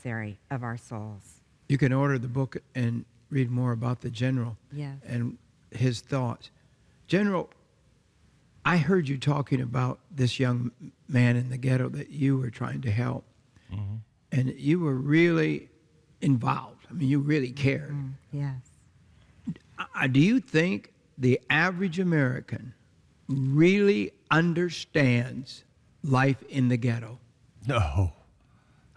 emissary of our souls. You can order the book and read more about the general and his thoughts. General, I heard you talking about this young man in the ghetto that you were trying to help. Mm-hmm. And you were really involved. I mean, you really cared. Yes. Do you think the average American really understands life in the ghetto? No.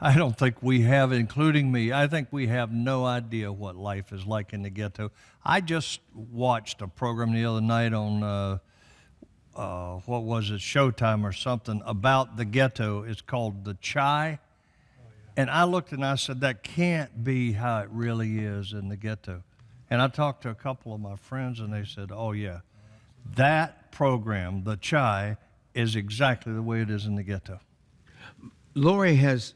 I don't think we have, including me. I think we have no idea what life is like in the ghetto. I just watched a program the other night on, what was it, Showtime or something, about the ghetto. It's called The Chai. And I looked and I said, that can't be how it really is in the ghetto. And I talked to a couple of my friends and they said, oh yeah, that program, The Chai, is exactly the way it is in the ghetto. Lori has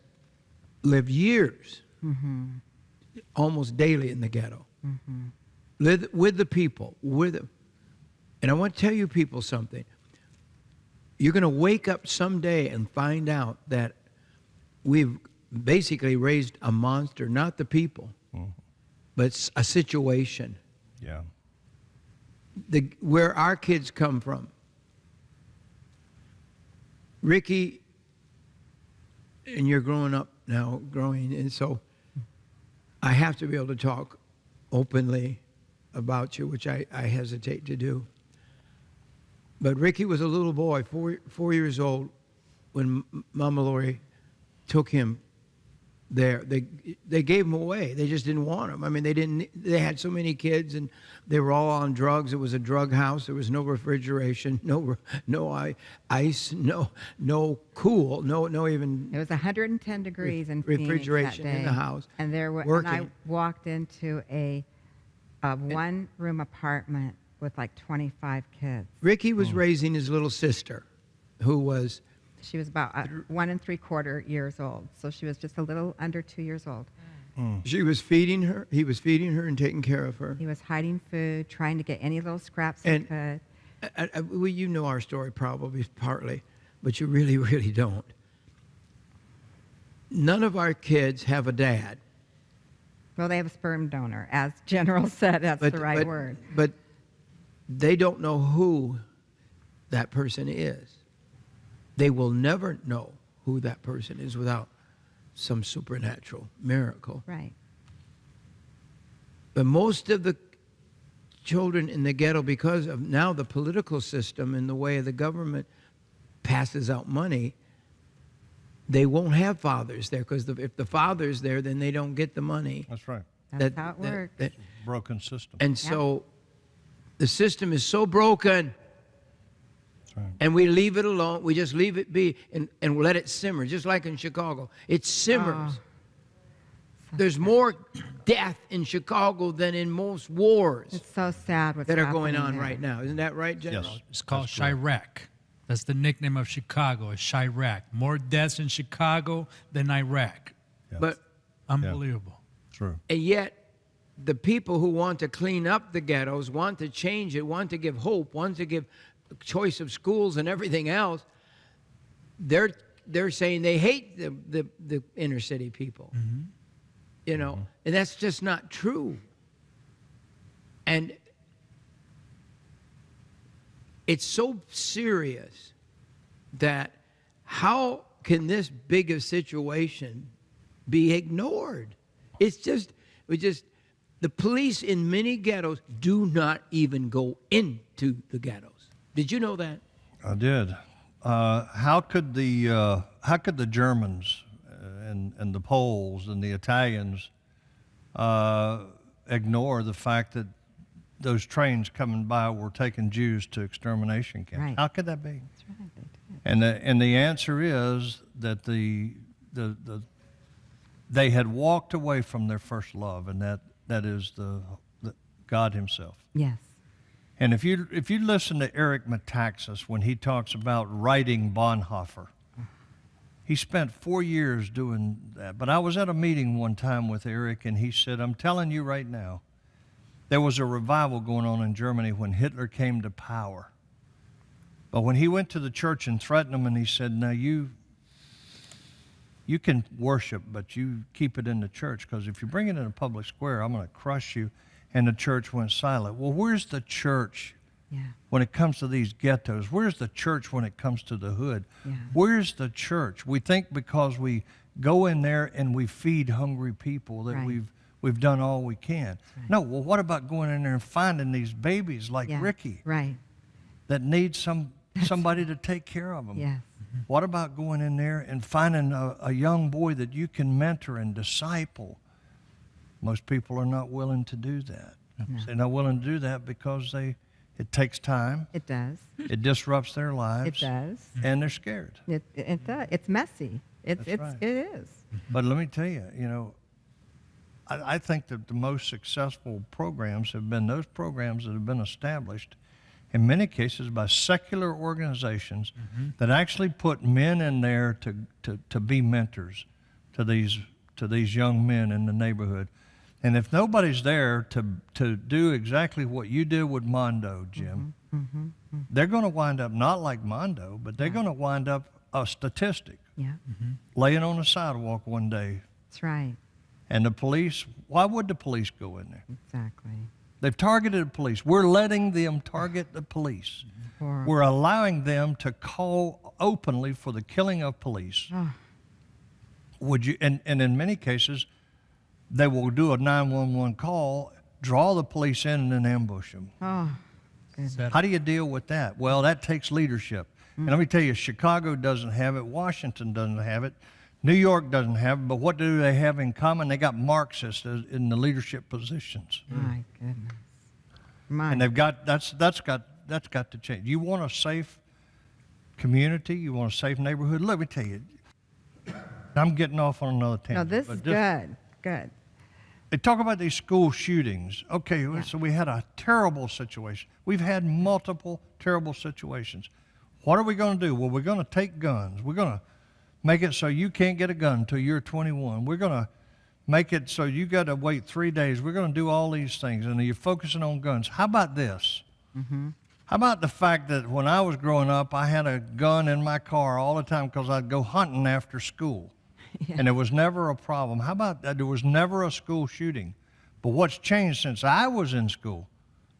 lived years, almost daily in the ghetto, with the people, with them. And I want to tell you people something. You're going to wake up someday and find out that we've basically raised a monster, not the people, but a situation. Yeah. Where our kids come from. Ricky, and you're growing up now, and so I have to be able to talk openly about you, which I hesitate to do. But Ricky was a little boy, 4 years old, when Mama Lori took him there. They gave him away. They just didn't want him. I mean, they had so many kids, and they were all on drugs. It was a drug house. There was no refrigeration, no ice, no cool, no even. It was 110 degrees in refrigeration Phoenix that day, in the house. And and I walked into a one-room apartment with like 25 kids. Ricky was raising his little sister, who was. She was about 1 3/4 years old, so she was just a little under 2 years old. She was feeding her. He was feeding her and taking care of her. He was hiding food, trying to get any little scraps he could. Well, you know our story probably partly, but you really, really don't. None of our kids have a dad. Well, they have a sperm donor, as General said. That's the right word. But they don't know who that person is. They will never know who that person is without some supernatural miracle. Right. But most of the children in the ghetto, because of now the political system and the way the government passes out money, they won't have fathers there, because if the father's there, then they don't get the money. That's right. That's how it works. It's a broken system. And so the system is so broken. Right. And we leave it alone. We just leave it be and let it simmer, just like in Chicago. It simmers. There's more death in Chicago than in most wars. It's so sad what's that are going on there. right now. Isn't that right, General? Yes. It's called Chirac. That's the nickname of Chicago, is Chirac. More deaths in Chicago than Iraq. Yes. But Unbelievable. True. and yet, the people who want to clean up the ghettos, want to change it, want to give hope, want to give choice of schools and everything else, they're saying they hate the inner city people. You know, and that's just not true. And it's so serious that how can this big a situation be ignored? It's just the police in many ghettos do not even go into the ghettos. Did you know that? I did. How could the Germans and the Poles and the Italians ignore the fact that those trains coming by were taking Jews to extermination camps? Right. How could that be? That's right, they did. And the answer is that they had walked away from their first love, and that is the God Himself. Yes. And if you listen to Eric Metaxas when he talks about writing Bonhoeffer, he spent 4 years doing that. But I was at a meeting one time with Eric, and he said, I'm telling you right now, there was a revival going on in Germany when Hitler came to power. But when he went to the church and threatened them, and he said, now you you can worship, but you keep it in the church, because if you bring it in a public square, I'm going to crush you. And the church went silent. Well, where's the church when it comes to these ghettos? Where's the church when it comes to the hood? Where's the church? We think because we go in there and we feed hungry people that we've done all we can. No, well, what about going in there and finding these babies like Ricky that need somebody to take care of them? Yes. What about going in there and finding a young boy that you can mentor and disciple? Most people are not willing to do that. No. They're not willing to do that because it takes time. It does. It disrupts their lives. It does. And they're scared. It does. It's messy. It is. But let me tell you, you know, I think that the most successful programs have been those programs that have been established in many cases by secular organizations that actually put men in there to be mentors to these young men in the neighborhood. And if nobody's there to do exactly what you did with Mondo, Jim, they're going to wind up not like Mondo, but they're going to wind up a statistic. Yeah. Laying on the sidewalk one day. That's right. And the police, why would the police go in there? Exactly. They've targeted the police. We're letting them target the police. Horrible. We're allowing them to call openly for the killing of police. Would you? And in many cases, they will do a 911 call, draw the police in, and then ambush them. Oh, goodness. How do you deal with that? Well, that takes leadership. And let me tell you, Chicago doesn't have it. Washington doesn't have it. New York doesn't have it. But what do they have in common? They got Marxists in the leadership positions. My goodness. And they've got that's got to change. You want a safe community? You want a safe neighborhood? Let me tell you, I'm getting off on another tangent. No, this is good. Good. They talk about these school shootings. Okay, so we had a terrible situation. We've had multiple terrible situations. What are we going to do? Well, we're going to take guns. We're going to make it so you can't get a gun until you're 21. We're going to make it so you got to wait 3 days. We're going to do all these things, and you're focusing on guns. How about this? How about the fact that when I was growing up, I had a gun in my car all the time because I'd go hunting after school, and there was never a problem. How about that? There was never a school shooting. But what's changed since I was in school?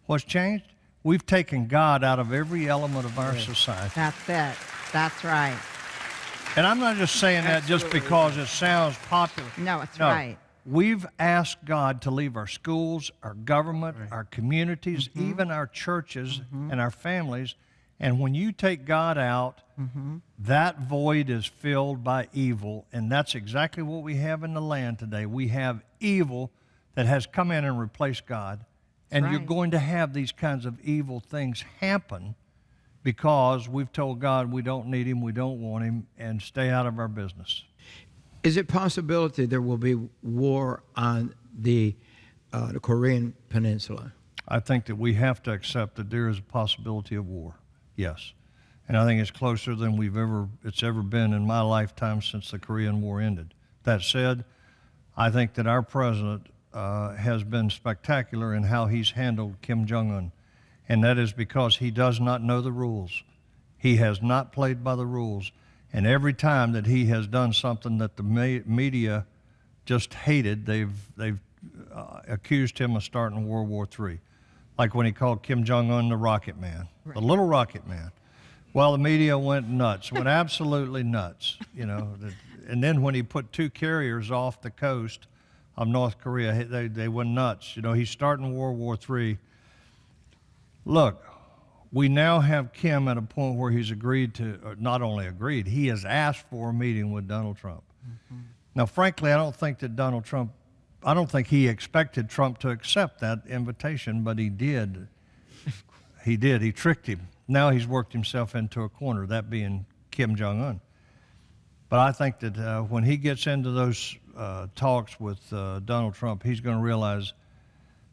What's changed? We've taken God out of every element of our society. That's it. That's right. And I'm not just saying that just because it sounds popular. No, it's right. We've asked God to leave our schools, our government, our communities, even our churches and our families. And when you take God out, that void is filled by evil. And that's exactly what we have in the land today. We have evil that has come in and replaced God. And you're going to have these kinds of evil things happen because we've told God we don't need him, we don't want him, and stay out of our business. Is it possibility there will be war on the Korean Peninsula? I think that we have to accept that there is a possibility of war, yes. And I think it's closer than it's ever been in my lifetime since the Korean War ended. That said, I think that our president has been spectacular in how he's handled Kim Jong-un. And that is because he does not know the rules. He has not played by the rules. And every time that he has done something that the media just hated, they've accused him of starting World War III. Like when he called Kim Jong-un the Rocket Man, the little Rocket Man. Well, the media went nuts, went absolutely nuts, you know. And then when he put 2 carriers off the coast of North Korea, they went nuts. You know, he's starting World War III. Look, we now have Kim at a point where he's agreed to, or not only agreed, he has asked for a meeting with Donald Trump. Now, frankly, I don't think he expected Trump to accept that invitation, but he did. He did. He tricked him. Now he's worked himself into a corner, that being Kim Jong-un. But I think that when he gets into those talks with Donald Trump, he's going to realize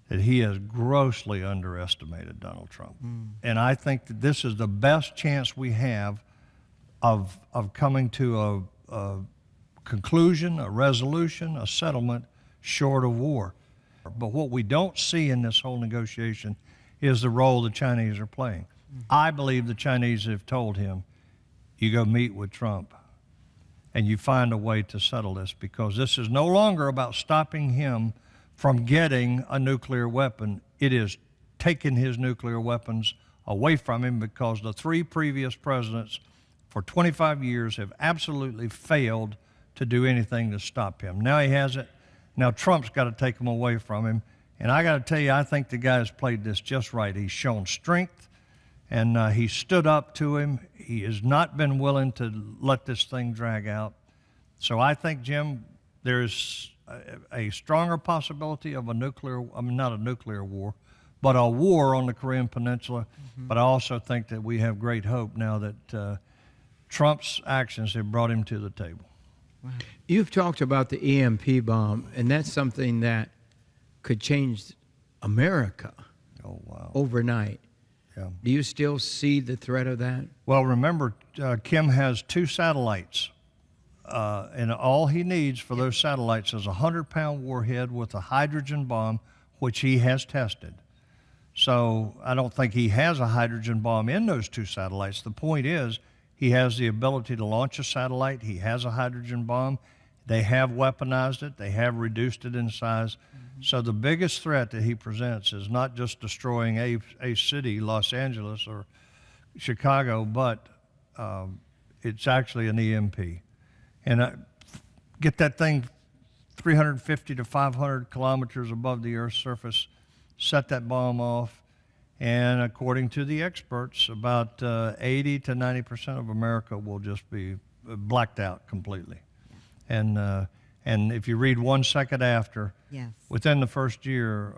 that he has grossly underestimated Donald Trump. And I think that this is the best chance we have of coming to a conclusion, a resolution, a settlement short of war. But what we don't see in this whole negotiation is the role the Chinese are playing. I believe the Chinese have told him, you go meet with Trump. and you find a way to settle this, because this is no longer about stopping him from getting a nuclear weapon. It is taking his nuclear weapons away from him, because the 3 previous presidents for 25 years have absolutely failed to do anything to stop him. Now he has it. Now Trump's got to take them away from him. And I got to tell you, I think the guy has played this just right. He's shown strength, and he stood up to him. He has not been willing to let this thing drag out. So I think, Jim, there's a stronger possibility of a nuclear, I mean, not a nuclear war, but a war on the Korean Peninsula. Mm-hmm. But I also think that we have great hope now that Trump's actions have brought him to the table. Wow. You've talked about the EMP bomb, and that's something that could change America overnight. Yeah. Do you still see the threat of that? Well, remember, Kim has 2 satellites, and all he needs for those satellites is a 100-pound warhead with a hydrogen bomb, which he has tested. So I don't think he has a hydrogen bomb in those 2 satellites. The point is, he has the ability to launch a satellite. He has a hydrogen bomb. They have weaponized it. They have reduced it in size. Mm-hmm. So the biggest threat that he presents is not just destroying a city, Los Angeles or Chicago, but it's actually an EMP. And get that thing 350 to 500 kilometers above the Earth's surface, set that bomb off, and according to the experts, about 80 to 90% of America will just be blacked out completely. And if you read 1 second after, Yes. within the first year,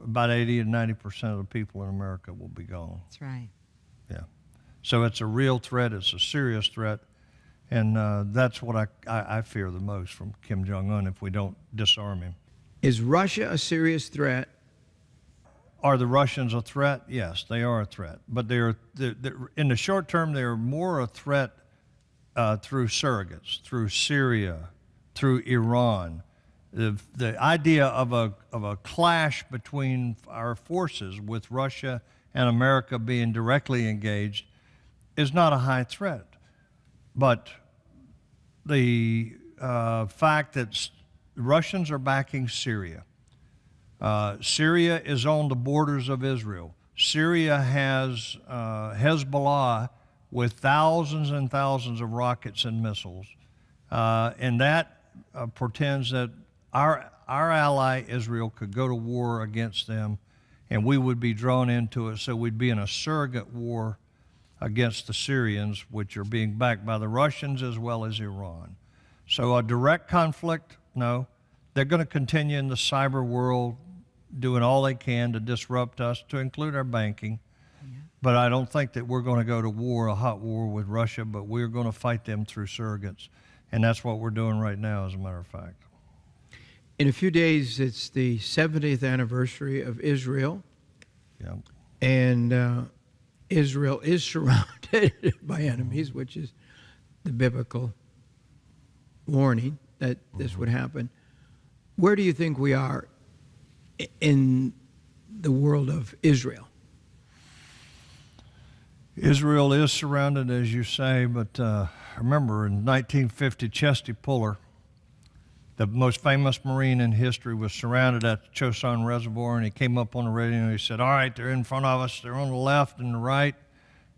about 80 and 90% of the people in America will be gone. That's right. Yeah. So it's a real threat. It's a serious threat. And that's what I fear the most from Kim Jong-un if we don't disarm him. Is Russia a serious threat? Are the Russians a threat? Yes, they are a threat. But they're in the short term, they're more a threat through surrogates, through Syria, through Iran. The idea of a clash between our forces with Russia and America being directly engaged is not a high threat. But the fact that the Russians are backing Syria. Syria is on the borders of Israel. Syria has Hezbollah with thousands and thousands of rockets and missiles. And that portends that our ally Israel could go to war against them, and we would be drawn into it. So we'd be in a surrogate war against the Syrians, which are being backed by the Russians as well as Iran. So a direct conflict, no. They're going to continue in the cyber world, doing all they can to disrupt us, to include our banking. Yeah. But I don't think that we're going to go to war, a hot war with Russia, but we're going to fight them through surrogates. And that's what we're doing right now, as a matter of fact. In a few days, it's the 70th anniversary of Israel. Yeah. And Israel is surrounded by enemies, which is the biblical warning that this would happen. Where do you think we are in the world of Israel? Israel is surrounded, as you say, but remember in 1950, Chesty Puller, the most famous Marine in history, was surrounded at the Chosin Reservoir, and he came up on the radio and he said, all right, they're in front of us, they're on the left and the right,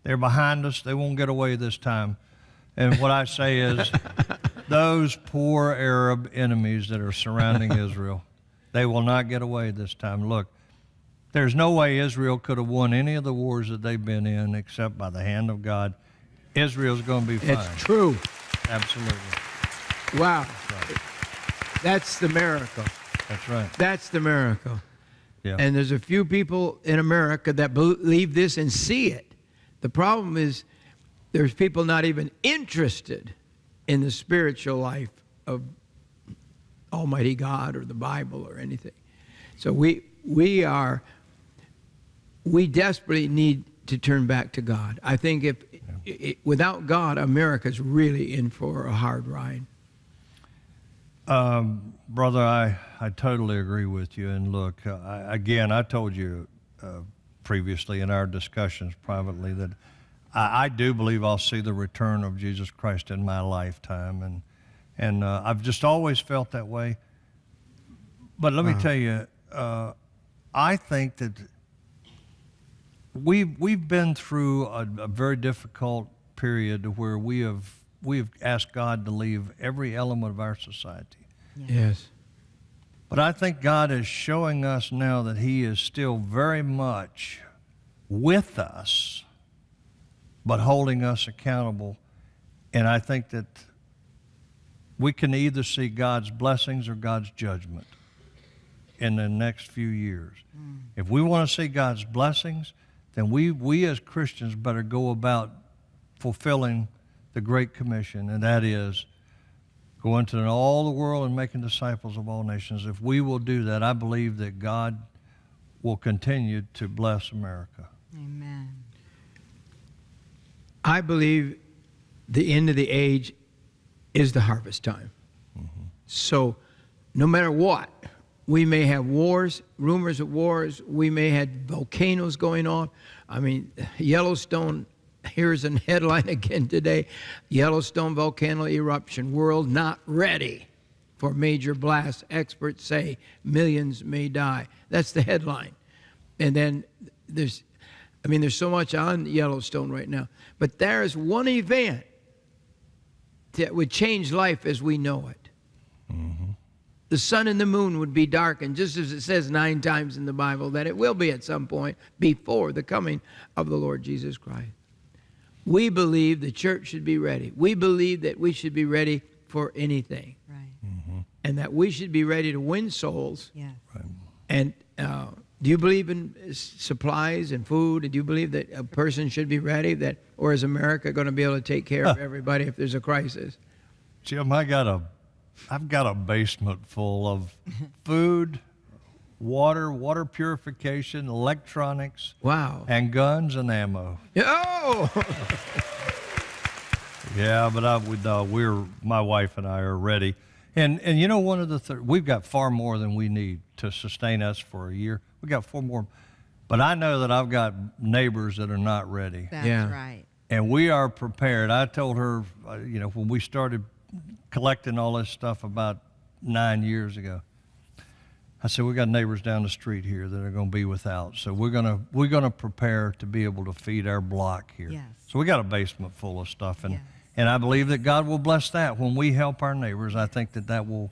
they're behind us, they won't get away this time. And what I say is, those poor Arab enemies that are surrounding Israel, they will not get away this time. Look, there's no way Israel could have won any of the wars that they've been in except by the hand of God. Israel's going to be fine. It's true. Absolutely. Wow. That's right. That's the miracle. That's right. That's the miracle. Yeah. And there's a few people in America that believe this and see it. The problem is there's people not even interested in the spiritual life of Almighty God or the Bible or anything. So we desperately need to turn back to God. I think without God, America's really in for a hard ride. Brother, I totally agree with you. And look, I told you previously in our discussions privately that I do believe I'll see the return of Jesus Christ in my lifetime, and I've just always felt that way. But let me tell you, I think that we've been through a very difficult period where we've asked God to leave every element of our society. Yes. But I think God is showing us now that He is still very much with us, but holding us accountable. And I think that we can either see God's blessings or God's judgment in the next few years. If we want to see God's blessings, then we as Christians better go about fulfilling the Great Commission, and that is go into all the world and making disciples of all nations. If we will do that, I believe that God will continue to bless America. Amen. I believe the end of the age is the harvest time. So no matter what, we may have wars, rumors of wars. We may have volcanoes going on. I mean, Yellowstone, here's a headline again today. Yellowstone volcano eruption. World not ready for major blast. Experts say millions may die. That's the headline. And then there's so much on Yellowstone right now. But there is one event that would change life as we know it. The sun and the moon would be darkened, just as it says 9 times in the Bible that it will be at some point before the coming of the Lord Jesus Christ. We believe the church should be ready. We believe that we should be ready for anything. Right. And that we should be ready to win souls. Yes. Right. And do you believe in supplies and food? And do you believe that a person should be ready? Or is America going to be able to take care of everybody if there's a crisis? Jim, I've got a basement full of food, water purification, electronics, Wow. and guns and ammo. Oh! Yeah, but my wife and I are ready. And you know, one of the we've got far more than we need to sustain us for a year. We got 4 more. But I know that I've got neighbors that are not ready. That's Yeah. right. And we are prepared. I told her, when we started collecting all this stuff about 9 years ago, I said, we got neighbors down the street here that are going to be without. So we're gonna prepare to be able to feed our block here. Yes. So we got a basement full of stuff, and Yes. and I believe that God will bless that when we help our neighbors. I think that will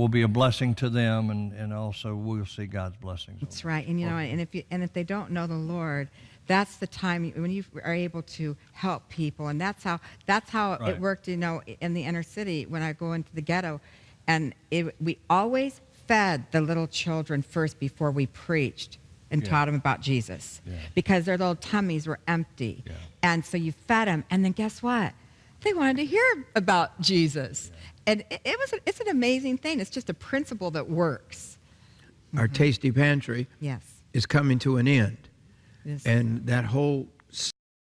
be a blessing to them, and also we'll see God's blessings. That's right. And if they don't know the Lord, that's the time when you are able to help people, and that's how Right. it worked. In the inner city when I go into the ghetto, and we always fed the little children first before we preached and Yeah. taught them about Jesus, Yeah. because their little tummies were empty, Yeah. and so you fed them, and then guess what? They wanted to hear about Jesus, and it's an amazing thing. It's just a principle that works. Our tasty pantry Yes. is coming to an end. Yes. And that whole